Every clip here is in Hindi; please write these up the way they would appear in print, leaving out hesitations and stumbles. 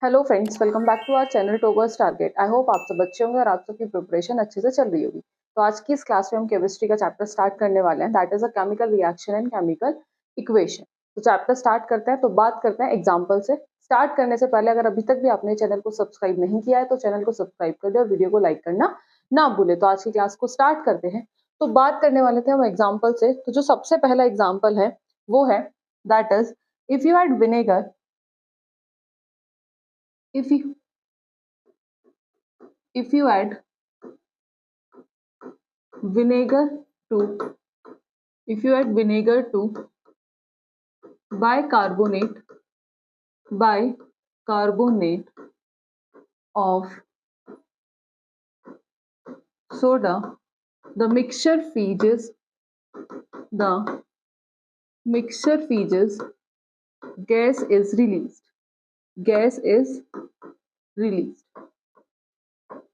Hello friends, welcome back to our channel towards target. I hope आप सब अच्छे होंगे और आप सबकी प्रिपरेशन अच्छे से चल रही होगी। तो आज की इस क्लास में हम केमिस्ट्री का चैप्टर स्टार्ट करने वाले हैं, that is a chemical reaction and chemical equation. तो चैप्टर स्टार्ट करते हैं। तो बात करते हैं एग्जाम्पल से। स्टार्ट करने से पहले अगर अभी तक भी आपने चैनल को सब्सक्राइब नहीं किया है तो चैनल को सब्सक्राइब कर दे और वीडियो को लाइक करना ना भूले। तो आज की क्लास को स्टार्ट करते हैं। तो बात करने वाले थे हम एग्जाम्पल से। तो जो सबसे पहला एग्जाम्पल है वो है that is if you had vinegar if you if you add vinegar to if you add vinegar to bicarbonate bicarbonate of soda, the mixture freezes, gas is released.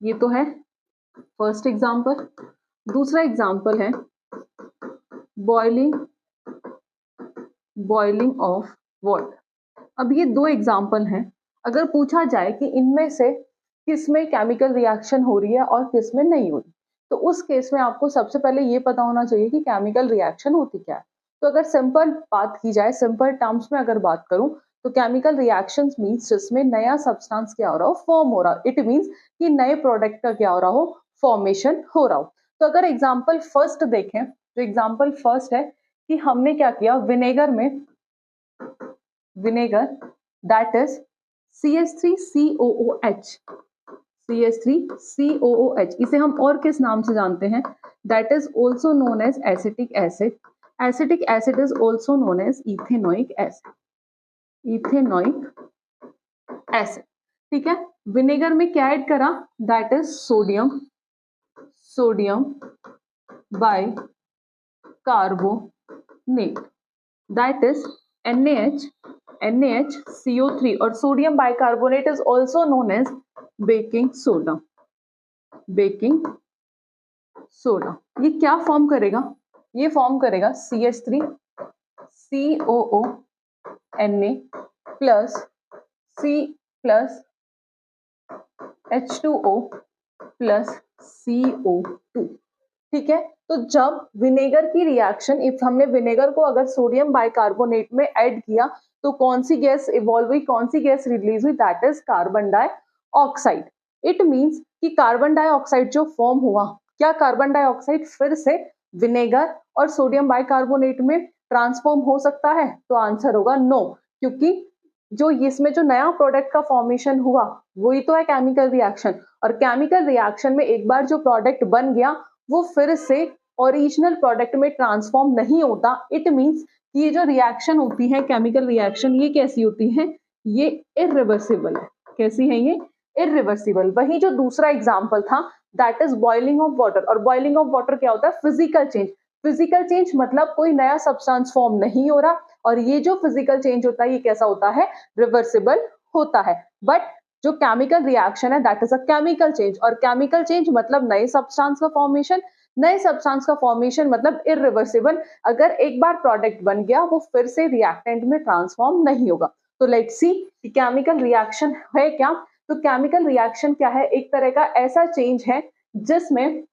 ये तो है फर्स्ट एग्जाम्पल। दूसरा एग्जाम्पल है बॉइलिंग ऑफ वाटर। अब ये दो एग्जाम्पल हैं। अगर पूछा जाए कि इनमें से किस में केमिकल रिएक्शन हो रही है और किस में नहीं हो रही, तो उस केस में आपको सबसे पहले ये पता होना चाहिए कि केमिकल रिएक्शन होती क्या है। तो अगर सिंपल बात की जाए, सिंपल टर्म्स में अगर बात करूं, तो केमिकल रिएक्शंस मींस जिसमें नया सब्सटेंस क्या हो रहा हो, फॉर्म हो रहा हो। इट मींस कि नए प्रोडक्ट का क्या हो रहा हो, फॉर्मेशन हो रहा हो। तो अगर एग्जाम्पल फर्स्ट देखें, तो एग्जाम्पल फर्स्ट है कि हमने क्या किया, विनेगर दैट इज CH3COOH, इसे हम और किस नाम से जानते हैं, that is also known as acetic acid. Acetic acid is also known as ethanoic acid. ठीक है। विनेगर में क्या ऐड करा, that is sodium bicarbonate, that is NaHCO3, और sodium bicarbonate is also known as baking soda. ये क्या फॉर्म करेगा, ये फॉर्म करेगा CH3COONA plus H2O plus CO2। ठीक है। तो जब विनेगर की रिएक्शन, इफ हमने विनेगर को अगर सोडियम बाइकार्बोनेट में ऐड किया तो कौन सी गैस इवॉल्व हुई, कौन सी गैस रिलीज हुई, that is carbon dioxide. It means कि कार्बन डाइऑक्साइड जो फॉर्म हुआ, क्या कार्बन डाइऑक्साइड फिर से विनेगर और सोडियम बाइकार्बोनेट में ट्रांसफॉर्म हो सकता है? तो आंसर होगा नो, क्योंकि जो इसमें जो नया प्रोडक्ट का फॉर्मेशन हुआ वही तो है केमिकल रिएक्शन। और केमिकल रिएक्शन में एक बार जो प्रोडक्ट बन गया वो फिर से ओरिजिनल प्रोडक्ट में ट्रांसफॉर्म नहीं होता। इट मींस कि ये जो रिएक्शन होती है केमिकल रिएक्शन, ये कैसी होती है, ये इरिवर्सिबल है। कैसी है ये, इरिवर्सिबल। वही जो दूसरा एग्जांपल था that is boiling of water. और बॉइलिंग ऑफ वाटर क्या होता है, फिजिकल चेंज। फिजिकल चेंज मतलब कोई नया सब्सटेंस फॉर्म नहीं हो रहा, और ये जो फिजिकल चेंज होता है ये कैसा होता है, रिवर्सिबल होता है। बट जो केमिकल रिएक्शन है that is a chemical change, और केमिकल चेंज मतलब नए सब्सटेंस का फॉर्मेशन। नए सब्सटेंस का फॉर्मेशन मतलब इरिवर्सिबल। अगर एक बार प्रोडक्ट बन गया वो फिर से रिएक्टेंट में ट्रांसफॉर्म नहीं होगा। तो लेट्स सी कि केमिकल रिएक्शन है क्या। तो केमिकल रिएक्शन क्या है, एक तरह का ऐसा चेंज है जिसमें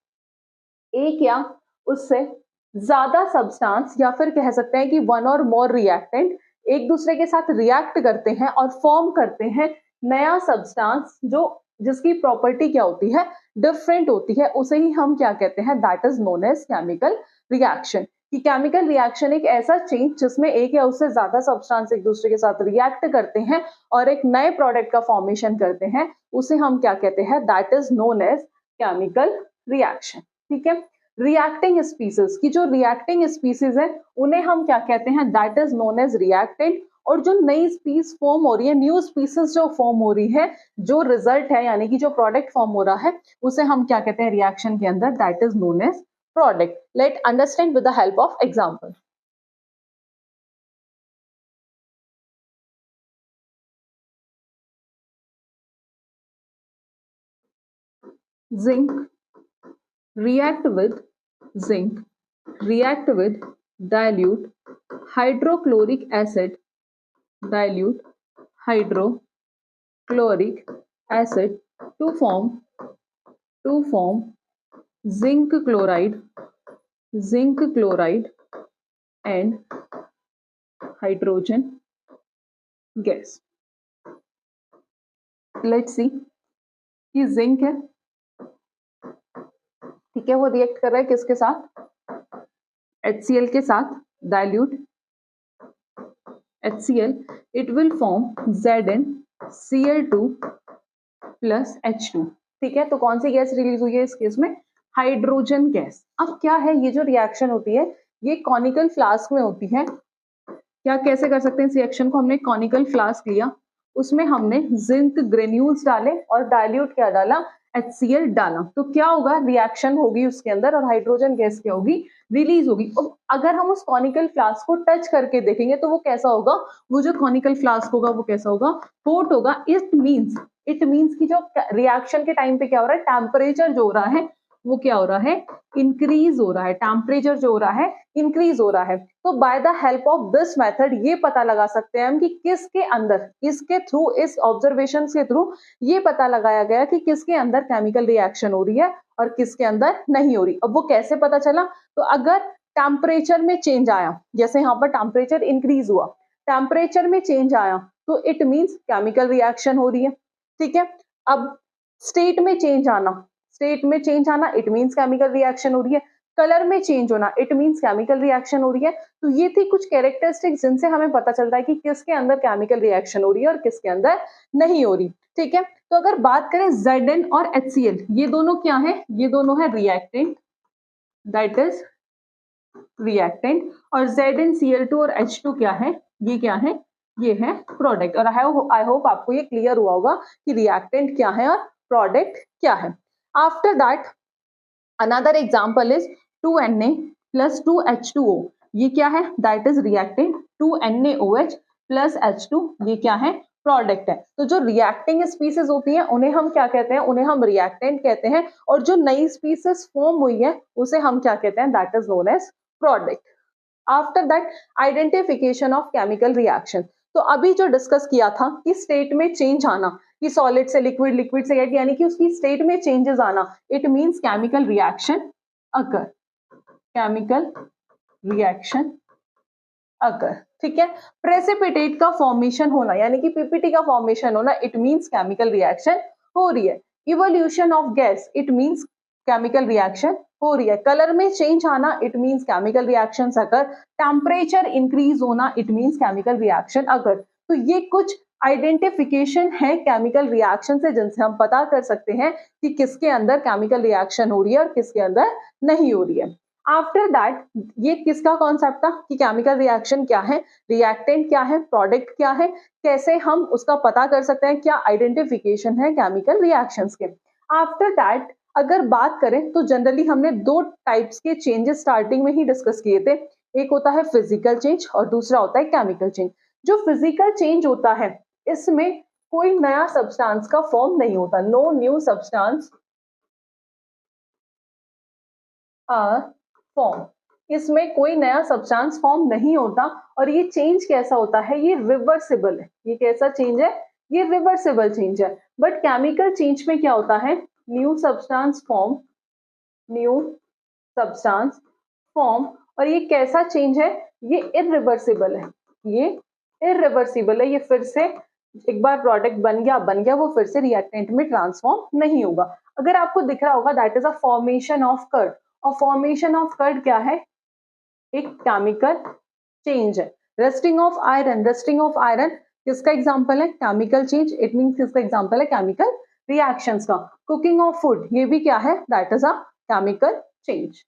एक या उससे ज्यादा सब्सटेंस, या फिर कह सकते हैं कि वन और मोर रिएक्टेंट एक दूसरे के साथ रिएक्ट करते हैं और फॉर्म करते हैं नया सब्सटेंस, जो जिसकी प्रॉपर्टी क्या होती है, डिफरेंट होती है। उसे ही हम क्या कहते हैं, that is known as chemical reaction. कि केमिकल रिएक्शन एक ऐसा चेंज जिसमें एक या उससे ज्यादा सब्सटेंस एक दूसरे के साथ रिएक्ट करते हैं और एक नए प्रोडक्ट का फॉर्मेशन करते हैं, उसे हम क्या कहते हैं, that is known as chemical reaction. ठीक है। रिएक्टिंग स्पीसीज की, जो रिएक्टिंग स्पीसीज है उन्हें हम क्या कहते हैं, that is known as reactant. और जो नई स्पीस फॉर्म हो रही है, न्यू स्पीसीज जो फॉर्म हो रही है, जो रिजल्ट है यानी कि जो प्रोडक्ट फॉर्म हो रहा है, उसे हम क्या कहते हैं रिएक्शन के अंदर, that is known as product. Let understand with the help of example. Zinc react with zinc react with dilute hydrochloric acid, dilute chloric acid to form zinc chloride and hydrogen gas. Let's see कि जिंक है, ठीक है, वो रिएक्ट कर रहा है किसके साथ, HCl के साथ, dilute HCl, it will form ZnCl2 plus H2, ठीक है। तो कौन सी गैस रिलीज हुई है इस केस में, हाइड्रोजन गैस। अब क्या है, ये जो रिएक्शन होती है ये कॉनिकल फ्लास्क में होती है। क्या कैसे कर सकते हैं इस रिएक्शन को, हमने कॉनिकल फ्लास्क लिया, उसमें हमने जिंक ग्रेन्यूल्स डाले और डाइल्यूट क्या डाला, HCl डाला, तो क्या होगा, रिएक्शन होगी उसके अंदर और हाइड्रोजन गैस क्या होगी, रिलीज होगी। अब अगर हम उस कॉनिकल फ्लास्क को टच करके देखेंगे तो वो कैसा होगा, वो जो कॉनिकल फ्लास्क होगा वो कैसा होगा, हॉट होगा। इट मीन्स कि जो रिएक्शन के टाइम पे क्या हो रहा है, टेम्परेचर जो हो रहा है वो क्या हो रहा है, इंक्रीज हो रहा है, टेम्परेचर जो हो रहा है इंक्रीज हो रहा है। तो by the help of this method ये पता लगा सकते हैं हम कि किसके अंदर, इसके थ्रू, इस ऑब्जर्वेशन के थ्रू ये पता लगाया गया कि किसके अंदर केमिकल रिएक्शन हो रही है और किसके अंदर नहीं हो रही। अब वो कैसे पता चला, तो अगर टेम्परेचर में चेंज आया, जैसे यहाँ पर टेम्परेचर इंक्रीज हुआ, टेम्परेचर में चेंज आया तो इट मीन्स केमिकल रिएक्शन हो रही है, ठीक है। अब स्टेट में चेंज आना इट मीन्स केमिकल रिएक्शन हो रही है, कलर में चेंज होना इट मीन्स केमिकल रिएक्शन हो रही है। तो ये थी कुछ कैरेक्टरिस्टिक्स जिनसे हमें पता चलता है कि किसके अंदर केमिकल रिएक्शन हो रही है और किसके अंदर नहीं हो रही, ठीक है। तो अगर बात करें Zn और HCl, ये दोनों क्या है, ये दोनों है रिएक्टेंट, दैट इज रिएक्टेंट, और ZnCl2 और H2 क्या है, ये क्या है, ये है प्रोडक्ट। और आई होप आपको ये क्लियर हुआ होगा कि रिएक्टेंट क्या है और प्रोडक्ट क्या है। After that another example is 2Na plus 2H2O, ये क्या है, that is reactant, 2NaOH plus H2 ये क्या है, प्रोडक्ट है। तो जो रिएक्टिंग स्पीसीज होती हैं उन्हें हम क्या कहते हैं, उन्हें हम रिएक्टेंट कहते हैं, और जो नई स्पीसीज फॉर्म हुई है उसे हम क्या कहते हैं, that is known as product. After that identification of chemical reaction. तो अभी जो डिस्कस किया था कि स्टेट में चेंज आना, कि सॉलिड से लिक्विड, लिक्विड से गैस, यानी कि उसकी स्टेट में चेंजेस आना, it means chemical reaction occur, chemical reaction अकर, ठीक है। प्रेसिपिटेट का फॉर्मेशन होना यानी कि पीपीटी का फॉर्मेशन होना, इट मींस केमिकल रिएक्शन हो रही है। Evolution of gas, it means chemical reaction हो रही है। कलर में चेंज आना, it means chemical reaction occur. Temperature increase होना, it means chemical reaction occur. तो ये कुछ आइडेंटिफिकेशन है केमिकल रिएक्शन से जिनसे हम पता कर सकते हैं कि किसके अंदर केमिकल रिएक्शन हो रही है और किसके अंदर नहीं हो रही है। आफ्टर दैट ये किसका कॉन्सेप्ट था कि केमिकल रिएक्शन क्या है, रिएक्टेंट क्या है, प्रोडक्ट क्या है, कैसे हम उसका पता कर सकते हैं, क्या आइडेंटिफिकेशन है केमिकल रिएक्शंस के। आफ्टर दैट अगर बात करें तो जनरली हमने दो टाइप्स के चेंजेस स्टार्टिंग में ही डिस्कस किए थे, एक होता है फिजिकल चेंज और दूसरा होता है केमिकल चेंज। जो फिजिकल चेंज होता है इसमें कोई नया सब्सटेंस का फॉर्म नहीं होता, no new substance are form, इसमें कोई नया सब्सटेंस फॉर्म नहीं होता। और ये चेंज कैसा होता है, ये रिवर्सिबल है। ये कैसा चेंज है, ये रिवर्सिबल चेंज है। बट केमिकल चेंज में क्या होता है, new substance form, new substance form, और ये कैसा चेंज है, ये इरिवर्सिबल है, ये इरिवर्सिबल है। ये फिर से एक बार प्रोडक्ट बन गया वो फिर से रिएक्टेंट में ट्रांसफॉर्म नहीं होगा। अगर आपको दिख रहा होगा that is a formation of curd, और फॉर्मेशन ऑफ कर्ड क्या है, एक केमिकल चेंज है। Rusting of iron, rusting of iron किसका एग्जांपल है, केमिकल चेंज, इट मींस किसका एग्जांपल है, केमिकल रिएक्शंस का। कुकिंग ऑफ फूड ये भी क्या है, that is a chemical change.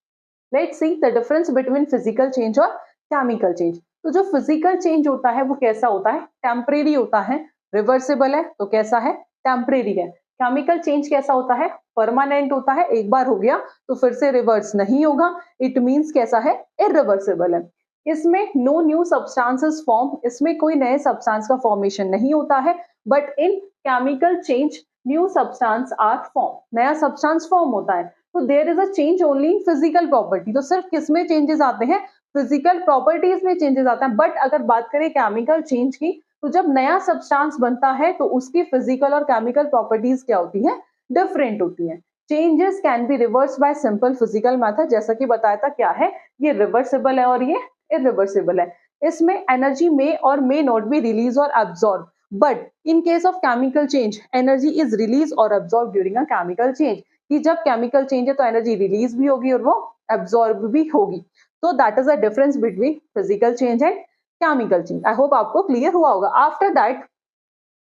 Let's see the difference between physical change और केमिकल चेंज। तो जो फिजिकल चेंज होता है वो कैसा होता है, टेम्परेरी होता है। रिवर्सिबल है तो कैसा है, टेम्परेरी है। केमिकल चेंज कैसा होता है, परमानेंट होता है, एक बार हो गया तो फिर से रिवर्स नहीं होगा, इट मींस कैसा है, इरिवर्सिबल है। इसमें नो न्यू सब्सटेंसेस फॉर्म, इसमें कोई नए सब्सटेंस का फॉर्मेशन नहीं होता है। But in chemical change new substance are form, नया सब्सटेंस फॉर्म होता है। तो there is a change only in physical property, तो सिर्फ किसमें चेंजेस आते हैं, फिजिकल प्रॉपर्टीज में चेंजेस आते हैं। बट अगर बात करें केमिकल चेंज की तो जब नया सब्सटेंस बनता है तो उसकी फिजिकल और केमिकल प्रॉपर्टीज क्या होती है, डिफरेंट होती है। Changes can be reverse bye simple physical method, जैसा कि बताया था क्या है, ये रिवर्सिबल है और ये इरिवर्सिबल है। इसमें एनर्जी मे और मे नॉट बी रिलीज और absorb, but in case of chemical change energy is release और absorb during a chemical change, कि जब केमिकल चेंज है तो एनर्जी रिलीज भी होगी और वो एब्जॉर्ब भी होगी। तो that is a difference between physical change and chemical change. I hope आपको क्लियर हुआ होगा। आफ्टर दैट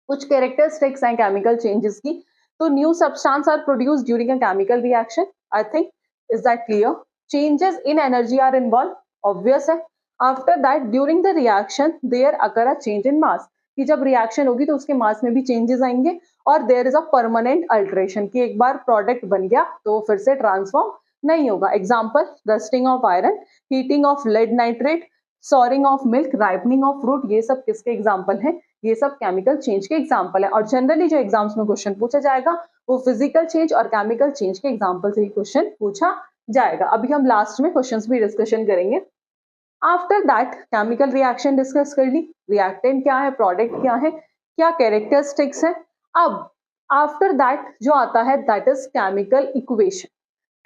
कुछ कैरेक्टरिस्टिक्स हैं केमिकल चेंजेस की। तो new substance are produced during a chemical reaction, I think, is that clear? Changes in energy are involve, obvious है। After that during the reaction there occur a change in mass, कि जब रिएक्शन होगी तो उसके मास में भी चेंजेस आएंगे। और there is a permanent alteration, कि एक बार प्रोडक्ट बन गया तो फिर से ट्रांसफॉर्म नहीं होगा। Example, rusting of iron, heating of lead nitrate, souring of milk, ripening of fruit, ये सब किसके एग्जाम्पल हैं? ये सब केमिकल चेंज के एग्जाम्पल है। और जनरली जो एग्जाम्स में क्वेश्चन पूछा जाएगा वो फिजिकल चेंज और केमिकल चेंज के एग्जाम्पल से ही क्वेश्चन पूछा जाएगा। अभी हम लास्ट में क्वेश्चंस भी डिस्कशन करेंगे। After that chemical reaction discuss कर ली, रिएक्टेंट क्या है, प्रोडक्ट क्या है, क्या कैरेक्टरिस्टिक्स है। अब आफ्टर दैट जो आता है that is chemical equation.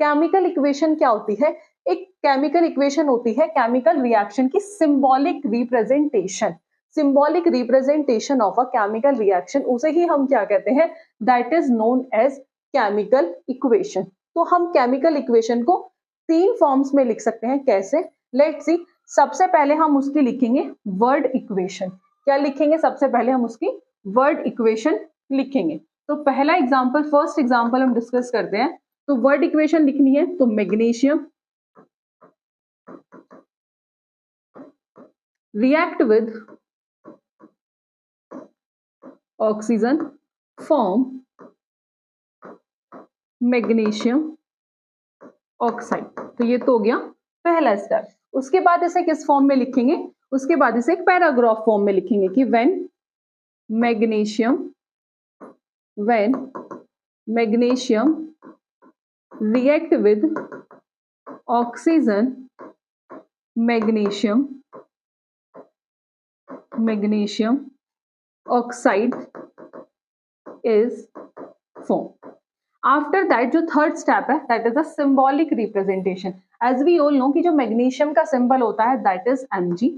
Chemical equation क्या होती है? एक केमिकल इक्वेशन होती है केमिकल रिएक्शन की symbolic representation. Symbolic representation of a chemical reaction, उसे ही हम क्या कहते हैं? That is known as chemical equation. तो हम केमिकल इक्वेशन को तीन फॉर्म्स में लिख सकते हैं। कैसे? Let's see. सबसे पहले हम उसकी लिखेंगे वर्ड इक्वेशन। क्या लिखेंगे? सबसे पहले हम उसकी वर्ड इक्वेशन लिखेंगे। तो पहला एग्जांपल, फर्स्ट एग्जांपल हम डिस्कस करते हैं। तो वर्ड इक्वेशन लिखनी है तो magnesium react with oxygen form magnesium oxide. तो ये तो हो गया पहला स्टेप। उसके बाद इसे किस फॉर्म में लिखेंगे? उसके बाद इसे एक पैराग्राफ फॉर्म में लिखेंगे कि when magnesium react with oxygen magnesium oxide is formed। After that जो थर्ड स्टेप है that is a symbolic representation. As we all know कि जो मैग्नीशियम का सिंबल होता है दैट इज Mg,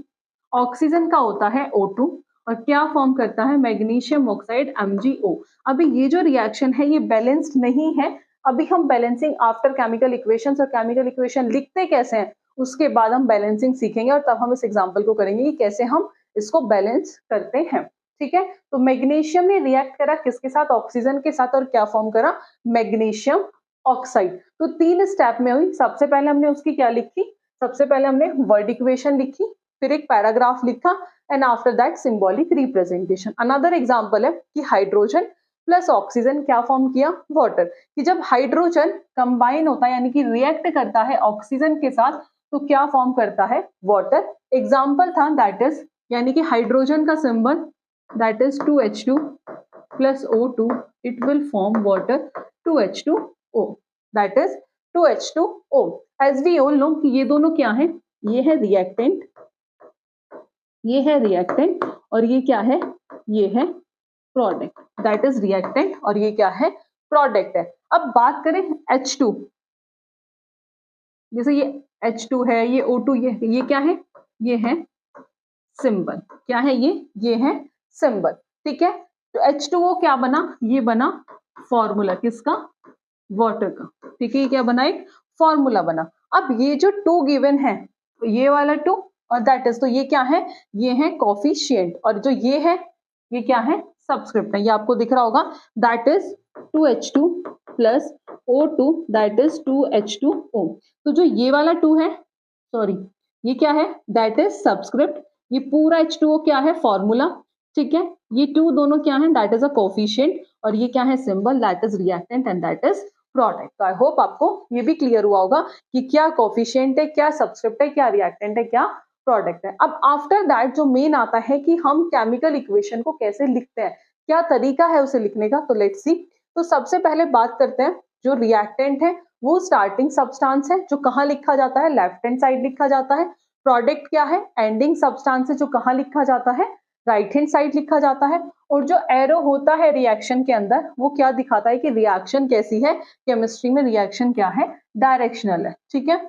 ऑक्सीजन का होता है O2, और क्या फॉर्म करता है? Magnesium oxide MgO। अभी ये जो रिएक्शन है ये बैलेंस्ड नहीं है। अभी हम बैलेंसिंग आफ्टर केमिकल इक्वेशंस, और केमिकल इक्वेशन लिखते कैसे हैं उसके बाद हम बैलेंसिंग सीखेंगे, और तब हम इस एग्जाम्पल को करेंगे कि कैसे हम इसको बैलेंस करते हैं। ठीक है, तो मैग्नीशियम ने रिएक्ट करा किसके साथ? ऑक्सीजन के साथ, और क्या फॉर्म करा? Magnesium oxide. तो तीन स्टेप में हुई। सबसे पहले हमने उसकी क्या लिखी? सबसे पहले हमने वर्ड इक्वेशन लिखी, फिर एक पैराग्राफ लिखा, and after that symbolic representation. Another example है कि हाइड्रोजन प्लस ऑक्सीजन क्या फॉर्म किया? वाटर। कि जब हाइड्रोजन कंबाइन होता है यानी कि रिएक्ट करता है ऑक्सीजन के साथ तो क्या फॉर्म करता है? वाटर। एग्जाम्पल था दैट इज, यानी कि हाइड्रोजन का symbol that is 2H2 plus O2, it will form water 2H2O, that is 2H2O। as we all know कि ये दोनों क्या है? ये है रिएक्टेंट, ये है रिएक्टेंट, और ये क्या है? ये है प्रोडक्ट। दैट इज रिएक्टेंट और ये क्या है? प्रोडक्ट है। अब बात करें H2, जैसे ये H2 है, ये O2, ये क्या है? ये है सिंबल। क्या है ये? ये है सिंबल। ठीक है, तो H2O क्या बना? ये बना फॉर्मूला किसका? वाटर का। ठीक है, ये क्या बना? एक फॉर्मूला बना। अब ये जो 2 गिवन है, तो ये वाला 2 और दैट इज, तो ये क्या है? ये है कोफिशिएंट, और जो ये है ये क्या है? सब्सक्रिप्ट है। ये आपको दिख रहा होगा, that is 2H2 plus O2, that is 2H2O। तो जो ये वाला 2 है, सॉरी ये क्या है? That is subscript. ये पूरा H2O क्या है? फॉर्मूला। ठीक है, ये 2 दोनों क्या है? दैट इज अ कोफिशिएंट, और ये क्या है? Symbol, that is reactant and that is product. तो आई होप आपको ये भी क्लियर हुआ होगा कि क्या कोफिशिएंट है, क्या सब्सक्रिप्ट है, क्या रिएक्टेंट है, क्या प्रोडक्ट है। अब आफ्टर दैट जो मेन आता है कि हम केमिकल इक्वेशन को कैसे लिखते हैं, क्या तरीका है उसे लिखने का। तो लेट्स सी। तो सबसे पहले बात करते हैं, जो रिएक्टेंट है वो स्टार्टिंग सब्सटेंस है जो कहाँ लिखा जाता है? लेफ्ट हैंड साइड लिखा जाता है। प्रोडक्ट क्या है? एंडिंग सब्सटेंस है जो कहाँ लिखा जाता है? राइट हैंड साइड लिखा जाता है, और जो एरो होता है रिएक्शन के अंदर वो क्या दिखाता है कि रिएक्शन कैसी है, केमिस्ट्री में रिएक्शन क्या है, डायरेक्शनल है, ठीक है।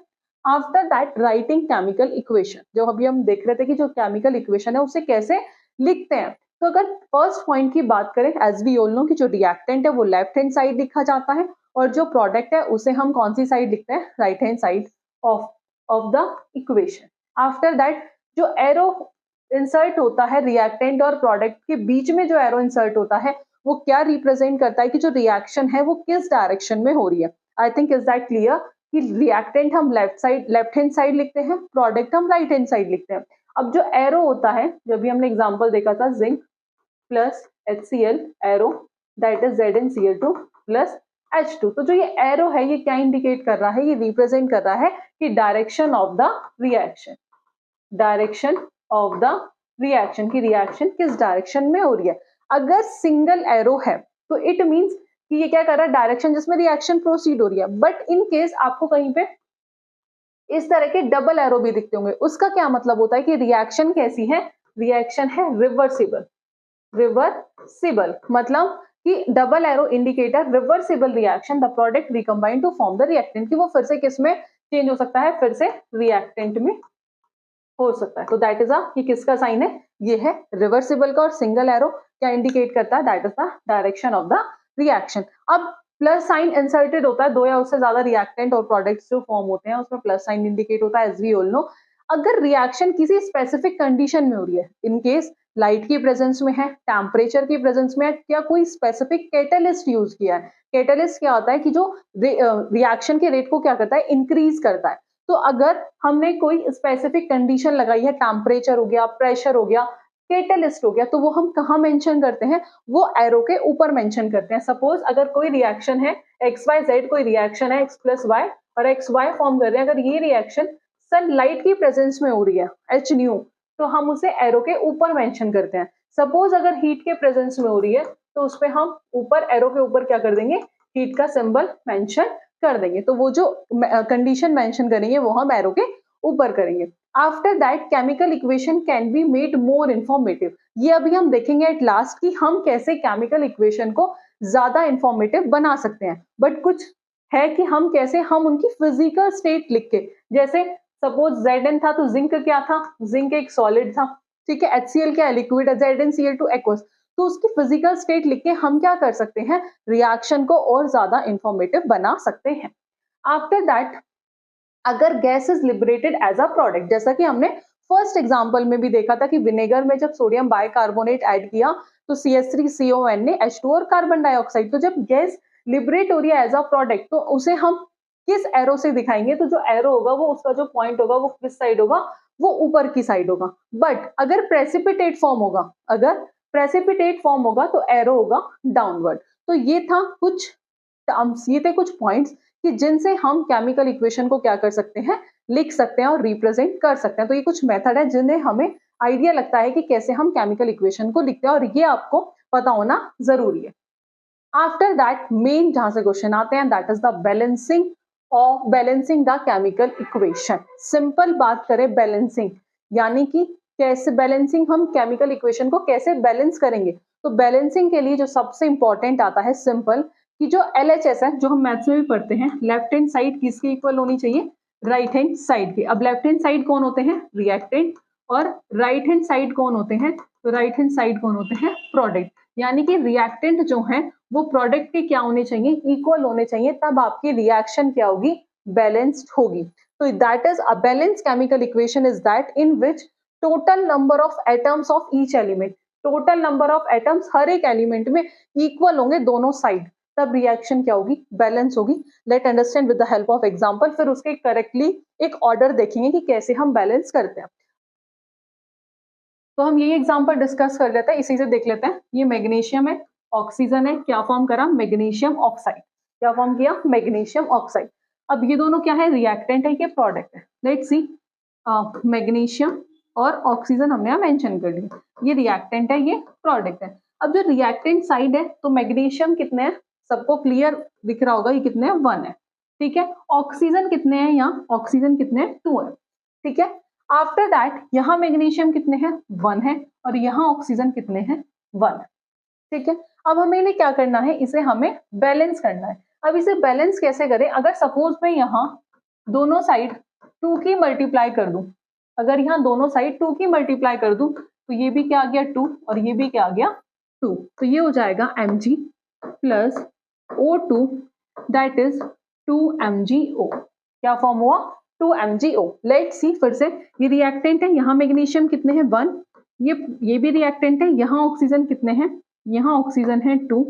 After that writing chemical equation, जो अभी हम देख रहे थे कि जो केमिकल इक्वेशन है उसे कैसे लिखते हैं। तो अगर फर्स्ट पॉइंट की बात करें, एज वी ऑल नो कि जो रिएक्टेंट है वो लेफ्ट हैंड साइड लिखा जाता है, और जो प्रोडक्ट है उसे हम कौन सी साइड लिखते हैं, right hand side of the equation. After that जो एरो इंसर्ट होता है रिएक्टेंट और प्रोडक्ट के बीच में, जो एरो इंसर्ट होता है वो क्या रिप्रेजेंट करता है कि जो रिएक्शन है वो किस डायरेक्शन में हो रही है। आई थिंक इज दैट क्लियर कि रिएक्टेंट हम लेफ्ट हैंड साइड लिखते हैं, प्रोडक्ट हम राइट हैंड साइड लिखते हैं। अब जो एरो होता है, जब भी हमने एग्जांपल देखा था, zinc plus HCl arrow that is ZnCl2 plus H2, तो जो ये एरो है ये क्या इंडिकेट कर रहा है, ये रिप्रेजेंट कर रहा है कि direction of the reaction, direction of the reaction की रिएक्शन किस डायरेक्शन में हो रही है। अगर सिंगल एरो है तो इट मींस कि ये क्या कर रहा है, डायरेक्शन जिसमें रिएक्शन प्रोसीड हो रही है। बट इन केस आपको कहीं पे इस तरह के डबल एरो भी दिखते होंगे, उसका क्या मतलब होता है कि रिएक्शन कैसी है, रिएक्शन है रिवर्सिबल, रिवर्सिबल मतलब कि double arrow indicator reversible reaction, the product recombine to form the reactant, कि वो फिर से किस में चेंज हो सकता है, फिर से रिएक्टेंट में हो सकता है। तो दैट इज ये किसका साइन है, ये है रिवर्सिबल का, और सिंगल एरो क्या इंडिकेट करता है, that is the direction of the reaction. अब प्लस साइन इंसर्टेड होता है, दो या उससे ज्यादा रिएक्टेंट और प्रोडक्ट्स जो फॉर्म होते हैं उसमें प्लस साइन इंडिकेट होता है, एज वी ऑल नो। अगर रिएक्शन किसी स्पेसिफिक कंडीशन में हो रही है, इन केस लाइट की प्रेजेंस में है, टेम्परेचर की प्रेजेंस में है, क्या कोई स्पेसिफिक कैटलिस्ट यूज किया है। कैटलिस्ट क्या होता है कि जो रिएक्शन के रेट को क्या करता है, इंक्रीज करता है। तो अगर हमने कोई स्पेसिफिक कंडीशन लगाई है, टेम्परेचर हो गया, प्रेशर हो गया, कैटलिस्ट हो गया, तो वो हम कहाँ मेंशन करते हैं, वो एरो के ऊपर मेंशन करते हैं। सपोज अगर कोई रिएक्शन है XYZ, कोई रिएक्शन है X प्लस वाई और XY फॉर्म कर रहे हैं, अगर ये रिएक्शन सनलाइट की प्रेजेंस में हो रही है H न्यू, तो हम उसे एरो के ऊपर मेंशन करते हैं। सपोज अगर हीट के प्रेजेंस में हो रही है तो उस पर हम ऊपर एरो के ऊपर क्या कर देंगे, हीट का सिंबल मेंशन कर देंगे। तो वो जो कंडीशन मेंशन करेंगे वो हम एरो के ऊपर करेंगे। After that chemical equation can be made more informative, ये अभी हम देखेंगे एट लास्ट कि हम कैसे केमिकल इक्वेशन को ज्यादा इंफॉर्मेटिव बना सकते हैं। बट कुछ है कि हम कैसे, हम उनकी फिजिकल स्टेट लिख के, जैसे सपोज Zn था तो जिंक क्या था, जिंक एक सॉलिड था, ठीक है। HCl क्या है, लिक्विड है, ZnCl2 एक्वस, तो उसकी फिजिकल स्टेट लिख के हम क्या कर सकते हैं, रिएक्शन को और ज्यादा इंफॉर्मेटिव बना सकते हैं। आफ्टर दैट अगर gas is liberated as a product, जैसा कि हमने फर्स्ट एग्जांपल में भी देखा था कि विनेगर में जब सोडियम बाइकार्बोनेट ऐड किया तो CH3CON ने H2 और कार्बन डाइऑक्साइड, तो जब गैस लिबरेट हो रही है एज अ प्रोडक्ट तो उसे हम किस एरो से दिखाएंगे, तो जो एरो होगा वो उसका जो पॉइंट होगा वो किस साइड होगा, वो ऊपर की साइड होगा। बट अगर प्रेसिपिटेट फॉर्म होगा, अगर प्रेसिपिटेट फॉर्म होगा तो एरो होगा डाउनवर्ड। तो ये था कुछ टर्म्स, ये थे कुछ पॉइंट्स कि जिनसे हम केमिकल इक्वेशन को क्या कर सकते हैं, लिख सकते हैं और रिप्रेजेंट कर सकते हैं। तो ये कुछ मेथड है जिन्हें हमें आइडिया लगता है कि कैसे हम केमिकल इक्वेशन को लिखते हैं, और ये आपको पता होना जरूरी है। आफ्टर दैट मेन जहां से क्वेश्चन आते हैं, दैट इज द बैलेंसिंग और balancing the chemical equation. Simple बात करें बैलेंसिंग यानी कि कैसे बैलेंसिंग, हम केमिकल इक्वेशन को कैसे बैलेंस करेंगे। तो बैलेंसिंग के लिए जो सबसे इंपॉर्टेंट आता है सिंपल, कि जो LHS है, जो हम मैथ्स में भी पढ़ते हैं, लेफ्ट हैंड साइड किसके इक्वल होनी चाहिए, राइट हैंड साइड की। अब लेफ्ट हैंड साइड कौन होते हैं, रिएक्टेंट, और राइट हैंड साइड कौन होते हैं, तो राइट हैंड साइड कौन होते हैं, प्रोडक्ट। यानी कि रिएक्टेंट जो है वो प्रोडक्ट के क्या होने चाहिए, इक्वल होने चाहिए, तब आपकी रिएक्शन क्या होगी, बैलेंस्ड होगी। तो that is a balance chemical equation is that in which total number of atoms of each element, total number of atoms हर एक एलिमेंट में इक्वल होंगे दोनों साइड, तब रिएक्शन क्या होगी, बैलेंस होगी। Let understand with the help of example, फिर उसके करेक्टली एक ऑर्डर देखेंगे कि कैसे हम बैलेंस करते हैं। तो हम यही एग्जांपल डिस्कस कर लेते हैं, इसी से देख लेते हैं। ये मैग्नीशियम है, ऑक्सीजन है, क्या फॉर्म करा, मैग्नीशियम ऑक्साइड, क्या फॉर्म किया, मैग्नीशियम ऑक्साइड। अब ये दोनों क्या है, रिएक्टेंट है, ये प्रोडक्ट है। लेट्स सी, मैग्नीशियम और ऑक्सीजन हमने यहाँ मेंशन कर लिया, ये रिएक्टेंट है, ये प्रोडक्ट है। अब जो रिएक्टेंट साइड है तो मैग्नीशियम कितने हैं, सबको क्लियर दिख रहा होगा, ये कितने हैं, 1 है, ठीक है। ऑक्सीजन कितने हैं, यहाँ ऑक्सीजन कितने हैं, 2 है, ठीक है। आफ्टर दैट यहाँ मैग्नीशियम कितने हैं 1 है और यहाँ ऑक्सीजन कितने हैं 1। ठीक है, अब हमें इन्हें क्या करना है, इसे हमें बैलेंस करना है। अब इसे बैलेंस कैसे करें, अगर सपोज मैं यहाँ दोनों साइड 2 की मल्टीप्लाई कर दूं, अगर यहाँ दोनों साइड 2 की मल्टीप्लाई कर दूं तो ये भी क्या आ गया 2 और ये भी क्या आ गया 2, तो ये हो जाएगा Mg plus O2 that is 2MgO। क्या फॉर्म हुआ 2MgO। लेट्स सी, फिर से ये रिएक्टेंट है, यहाँ मैग्नीशियम कितने हैं 1, ये भी रिएक्टेंट है, यहाँ ऑक्सीजन कितने हैं, यहाँ ऑक्सीजन है 2,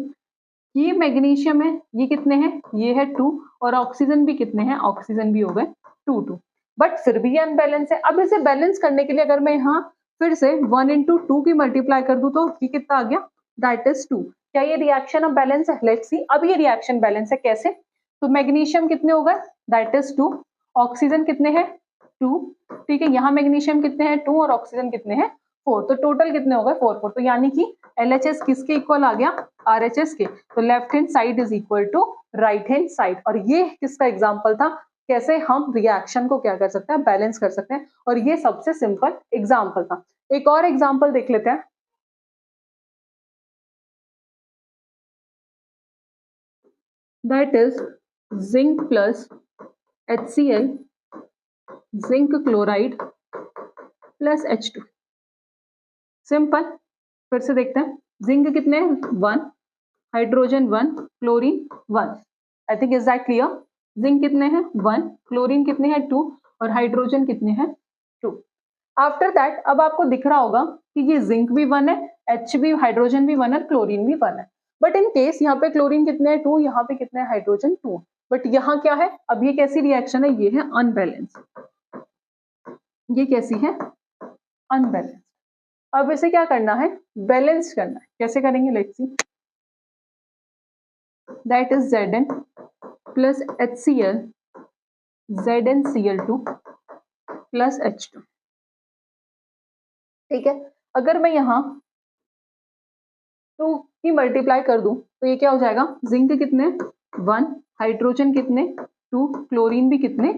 ये मैग्नीशियम है, ये कितने हैं, ये है 2 और ऑक्सीजन भी कितने हैं, ऑक्सीजन भी हो गए 2 बट फिर भी ये अनबैलेंस है। अब इसे बैलेंस करने के लिए अगर मैं यहाँ फिर से 1 into 2 की मल्टीप्लाई कर दूं तो ये कितना आ गया दैट इज 2। क्या ये रिएक्शन अब बैलेंस है, लेट्स सी। अब ये रिएक्शन बैलेंस है कैसे, तो मैग्नीशियम कितने हो गए दैट इज 2, ऑक्सीजन कितने हैं 2, ठीक है, यहाँ मैग्नीशियम कितने हैं 2 और ऑक्सीजन कितने हैं 4, तो टोटल कितने हो गए 4 तो यानी कि LHS किसके इक्वल आ गया RHS के, तो left hand side is equal to right hand side. और ये किसका एग्जाम्पल था, कैसे हम रिएक्शन को क्या कर सकते हैं बैलेंस कर सकते हैं, और ये सबसे सिंपल एग्जाम्पल था। एक और एग्जाम्पल देख लेते हैं, that is zinc plus HCl zinc chloride plus H2। Simple, फिर से देखते हैं, जिंक कितने 1, hydrogen 1, chlorine 1। I think is that clear. Zinc कितने हैं 1, क्लोरीन कितने हैं 2 और हाइड्रोजन कितने हैं 2। आफ्टर दैट अब आपको दिख रहा होगा कि ये जिंक भी 1 है, H भी, हाइड्रोजन भी 1 है, क्लोरीन भी 1 है। बट इन केस यहाँ पे क्लोरीन कितने हैं 2, यहाँ पे कितने हैं हाइड्रोजन 2, बट यहाँ क्या है, अब ये कैसी रिएक्शन है, ये है अनबैलेंस, ये कैसी है अनबैलेंस। अब इसे क्या करना है बैलेंस करना है, कैसे करेंगे let's see, that is Zn plus HCl ZnCl2 plus H2। ठीक है, अगर मैं यहाँ 2 की मल्टीप्लाई कर दूं तो ये क्या हो जाएगा, जिंक कितने 1, हाइड्रोजन कितने 2, क्लोरीन भी कितने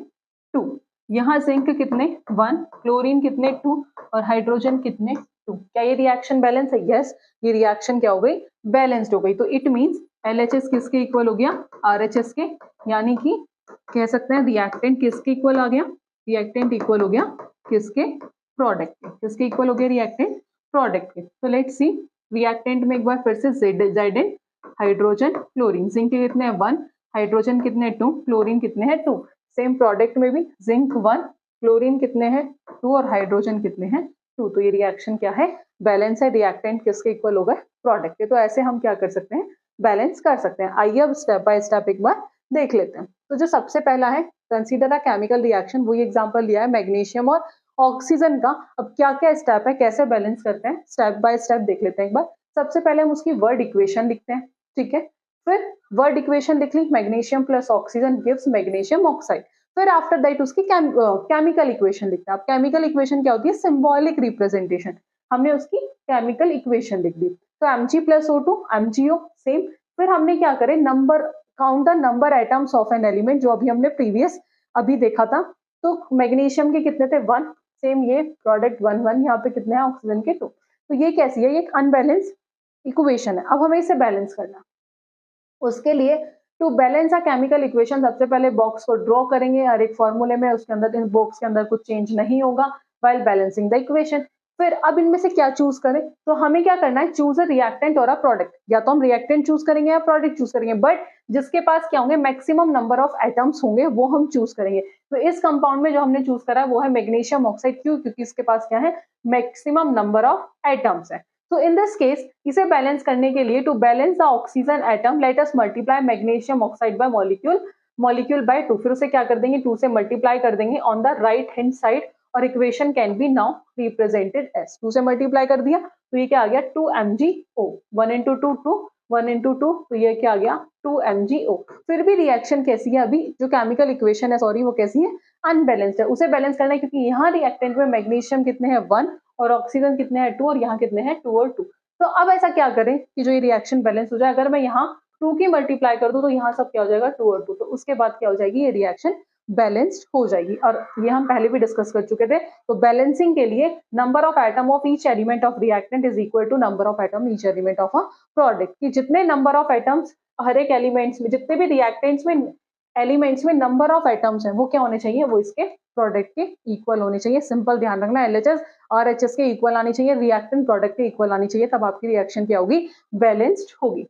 2, यहाँ जिंक कितने 1, क्लोरीन कितने 2 और हाइड्रोजन कितने 2। क्या ये रिएक्शन बैलेंस है, यस ये रिएक्शन क्या हो गई बैलेंस्ड हो गई। तो इट मींस LHS किसके इक्वल हो गया RHS के, यानी कि कह सकते हैं रिएक्टेंट किसके इक्वल आ गया, रिएक्टेंट इक्वल हो गया किसके प्रोडक्ट के, किसके इक्वल हो गया रिएक्टेंट प्रोडक्ट के। तो लेट्स सी, रिएक्टेंट में एक बार फिर से Zn हाइड्रोजन क्लोरीन, जिंक कितने हैं 1, हाइड्रोजन कितने 2, क्लोरीन कितने हैं 2। सेम प्रोडक्ट में भी जिंक 1, क्लोरीन कितने हैं 2 और हाइड्रोजन कितने हैं 2। तो ये रिएक्शन क्या है बैलेंस है, रिएक्टेंट किसके इक्वल हो गए प्रोडक्ट के। तो ऐसे हम क्या कर सकते हैं बैलेंस कर सकते हैं। आइए अब स्टेप बाय स्टेप एक बार देख लेते हैं। तो जो सबसे पहला है कंसीडर अ केमिकल रिएक्शन, वही एग्जांपल लिया है मैग्नीशियम और ऑक्सीजन का। अब क्या क्या स्टेप है, कैसे बैलेंस करते हैं, स्टेप बाय स्टेप देख लेते हैं एक बार। सबसे पहले हम उसकी वर्ड इक्वेशन लिखते हैं, ठीक है, फिर वर्ड इक्वेशन लिख ली, magnesium plus oxygen gives magnesium oxide. फिर आफ्टर दैट उसकी केमिकल इक्वेशन लिखते हैं। अब केमिकल इक्वेशन क्या होती है, सिंबॉलिक रिप्रेजेंटेशन, हमने उसकी केमिकल इक्वेशन लिख दी। तो Mg plus O2 MgO same. फिर हमने क्या करे, number count the number atoms of an element, जो अभी हमने प्रीवियस अभी देखा था। तो मैग्नीशियम के कितने थे 1, सेम ये प्रोडक्ट 1 1, यहाँ पे कितने हैं ऑक्सीजन के 2। तो ये कैसी है, ये एक अनबैलेंस इक्वेशन है। अब हमें इसे बैलेंस करना, उसके लिए to balance a chemical equation सबसे पहले बॉक्स को ड्रॉ करेंगे हर एक फॉर्मूले में, उसके अंदर इन बॉक्स के अंदर कुछ चेंज नहीं होगा व्हाइल बैलेंसिंग द इक्वेशन। फिर अब इनमें से क्या चूज करें, तो हमें क्या करना है, चूज अ रिएक्टेंट और अ प्रोडक्ट। या तो हम रिएक्टेंट चूज करेंगे या प्रोडक्ट चूज करेंगे, बट जिसके पास क्या होंगे मैक्सिमम नंबर ऑफ एटम्स होंगे वो हम चूज करेंगे। तो इस कंपाउंड में जो हमने चूज करा है वो है मैग्नीशियम ऑक्साइड। क्यों, क्योंकि इसके पास क्या है मैक्सिमम नंबर ऑफ एटम्स है। तो इन दिस केस इसे बैलेंस करने के लिए to balance the oxygen atom let us multiply magnesium oxide by molecule by 2। फिर उसे क्या कर देंगे 2 से मल्टीप्लाई कर देंगे on the right hand side, और equation can be now represented as 2 से मल्टीप्लाई कर दिया तो ये क्या आ गया 2MgO, 1 into 2 2, 1 into 2 तो ये क्या आ गया 2MgO। फिर भी रिएक्शन कैसी है, अभी जो केमिकल इक्वेशन है सॉरी वो कैसी है अनबैलेंस्ड है। उसे बैलेंस करना है क्योंकि यहाँ रिएक्टेंट में मैग्नीशियम कितने हैं 1 और ऑक्सीजन कितने हैं 2 और यहाँ कितने हैं 2 और 2। तो अब ऐसा क्या करें कि जो ये रिएक्शन बैलेंस हो जाए। अगर मैं यहाँ 2 की मल्टीप्लाई कर दूं तो यहाँ सब क्या हो जाएगा 2 और 2, तो उसके बाद क्या हो जाएगी ये रिएक्शन बैलेंस्ड हो जाएगी। और ये हम पहले भी डिस्कस कर चुके थे। तो बैलेंसिंग के लिए number of atom of each element of reactant is equal to number of atom each element of a product, कि जितने नंबर ऑफ एटम्स हर एक एलिमेंट्स में, जितने भी रिएक्टेंट्स में एलिमेंट्स में नंबर ऑफ एटम्स हैं वो क्या होने चाहिए, वो इसके प्रोडक्ट के इक्वल होने चाहिए। सिंपल ध्यान रखना, एलएचएस और एचएस के इक्वल आनी चाहिए, रिएक्टेंट प्रोडक्ट के इक्वल आनी चाहिए, तब आपकी रिएक्शन क्या होगी, बैलेंस्ड होगी।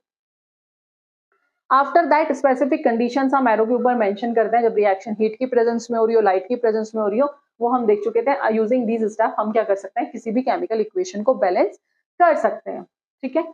आफ्टर दैट स्पेसिफिक कंडीशंस हम एरो के ऊपर मेंशन करते हैं, जब रिएक्शन हीट की प्रेजेंस में हो रही हो, लाइट की प्रेजेंस में हो रही हो, वो हम देख चुके थे। यूजिंग दीज स्टेप हम क्या कर सकते हैं, किसी भी केमिकल इक्वेशन को बैलेंस कर सकते हैं। ठीक है,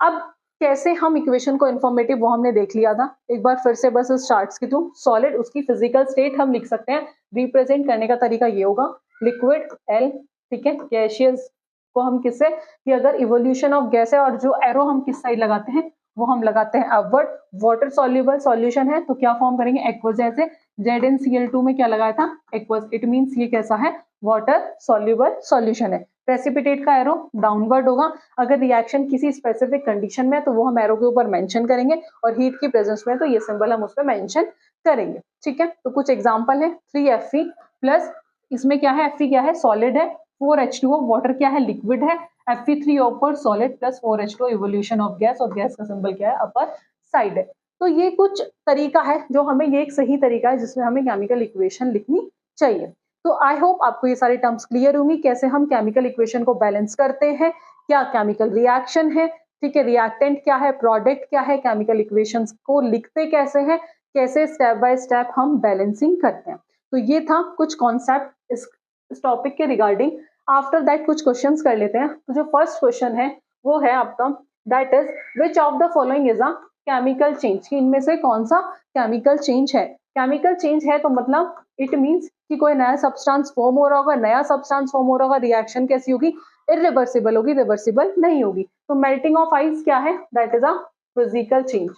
अब कैसे हम इक्वेशन को इन्फॉर्मेटिव, वो हमने देख लिया था। एक बार फिर से बस इस चार्ट्स के थ्रू सॉलिड, उसकी फिजिकल स्टेट हम लिख सकते हैं। रिप्रेजेंट करने का तरीका ये होगा, लिक्विड एल, ठीक है, गैसियस को हम किससे, कि अगर इवोल्यूशन ऑफ गैस है और जो एरो हम किस साइड लगाते हैं वो हम लगाते हैं अपवर्ड। वाटर सॉल्युबल सॉल्यूशन है तो क्या फॉर्म करेंगे, एक्वस, जैसे ZnCl2 में क्या लगाया था, एक्वस, इट मींस ये कैसा है, वाटर सॉल्युबल सॉल्यूशन है। प्रेसिपिटेट का एरो डाउनवर्ड होगा। अगर रिएक्शन किसी स्पेसिफिक कंडीशन में है तो वो हम एरो के ऊपर मेंशन करेंगे, और हीट की प्रेजेंस में तो ये सिंबल हम उस पर मेंशन करेंगे। ठीक है, तो कुछ एग्जांपल है, 3Fe प्लस, इसमें क्या है, Fe क्या है, सॉलिड है, 4H2O वाटर क्या है, लिक्विड है, Fe3O4 solid plus 4H2O evolution of gas, और गैस का सिंबल क्या है, अपर साइड है। तो ये कुछ तरीका है जो हमें, ये एक सही तरीका है जिसमें हमें केमिकल इक्वेशन लिखनी चाहिए। तो आई होप आपको ये सारी टर्म्स क्लियर होंगी, कैसे हम केमिकल इक्वेशन को बैलेंस करते हैं, क्या केमिकल रिएक्शन है, ठीक है, रिएक्टेंट क्या है, प्रोडक्ट क्या है, केमिकल इक्वेशंस को लिखते कैसे हैं, कैसे स्टेप बाय स्टेप हम बैलेंसिंग करते हैं। तो ये था कुछ कॉन्सेप्ट इस टॉपिक के रिगार्डिंग। आफ्टर दैट कुछ क्वेश्चंस कर लेते हैं। तो जो फर्स्ट क्वेश्चन है वो है आपका, that is which of the following is a chemical change, कि इनमें से कौन सा केमिकल चेंज है। केमिकल चेंज है तो मतलब इट मींस कि कोई नया सब्सटेंस फॉर्म हो रहा होगा, नया सब्सटेंस फॉर्म हो रहा होगा, रिएक्शन कैसी होगी, इरिवर्सिबल होगी, रिवर्सिबल नहीं होगी। तो मेल्टिंग ऑफ आइस क्या है, that is a physical change,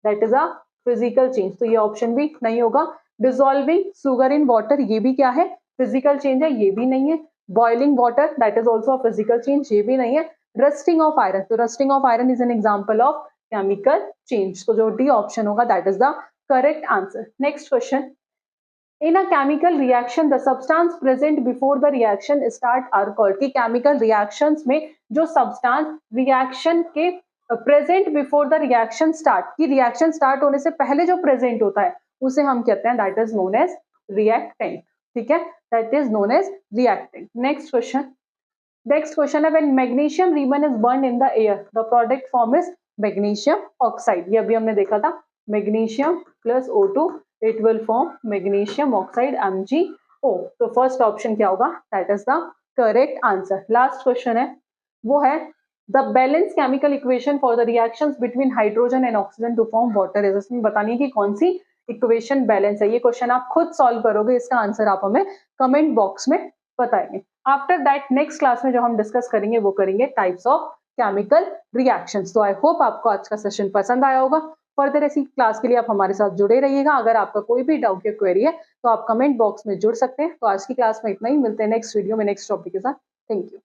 that is a physical change, तो ये ऑप्शन भी नहीं होगा। डिसॉल्विंग शुगर इन वाटर, ये भी क्या है, फिजिकल चेंज है, ये भी नहीं है। Boiling water, that is also a physical change, ये भी नहीं है। रस्टिंग ऑफ आयरन, तो rusting of iron is an example of chemical change, तो जो डी ऑप्शन होगा that is the correct answer. Next question, in a chemical reaction the substance present before the reaction start are called, कि chemical reactions में जो substance reaction के present before the reaction start, कि reaction start होने से पहले जो present होता है उसे हम कहते हैं that is known as reactant, ठीक है, that is known as reactant। next question है, when magnesium ribbon is burned in the air the product form is magnesium oxide, ये अभी हमने देखा था, magnesium plus O2 it will form magnesium oxide MgO, तो फर्स्ट ऑप्शन क्या होगा, that is the correct answer. Last question है, वो है the balance chemical equation for the reactions between hydrogen and oxygen to form water is, इसमें बतानी है कि कौन सी इक्वेशन बैलेंस है। ये क्वेश्चन आप खुद सॉल्व करोगे, इसका आंसर आप हमें कमेंट बॉक्स में बताएंगे। आफ्टर दैट नेक्स्ट क्लास में जो हम डिस्कस करेंगे वो करेंगे टाइप्स ऑफ केमिकल रिएक्शंस। तो आई होप आपको आज का सेशन पसंद आया होगा। फर्दर ऐसी क्लास के लिए आप हमारे साथ जुड़े रहिएगा। अगर आपका कोई भी डाउट या क्वेरी है तो आप कमेंट बॉक्स में जुड़ सकते हैं। तो आज की क्लास में इतना ही, मिलते हैं नेक्स्ट वीडियो में नेक्स्ट टॉपिक के साथ। Thank you.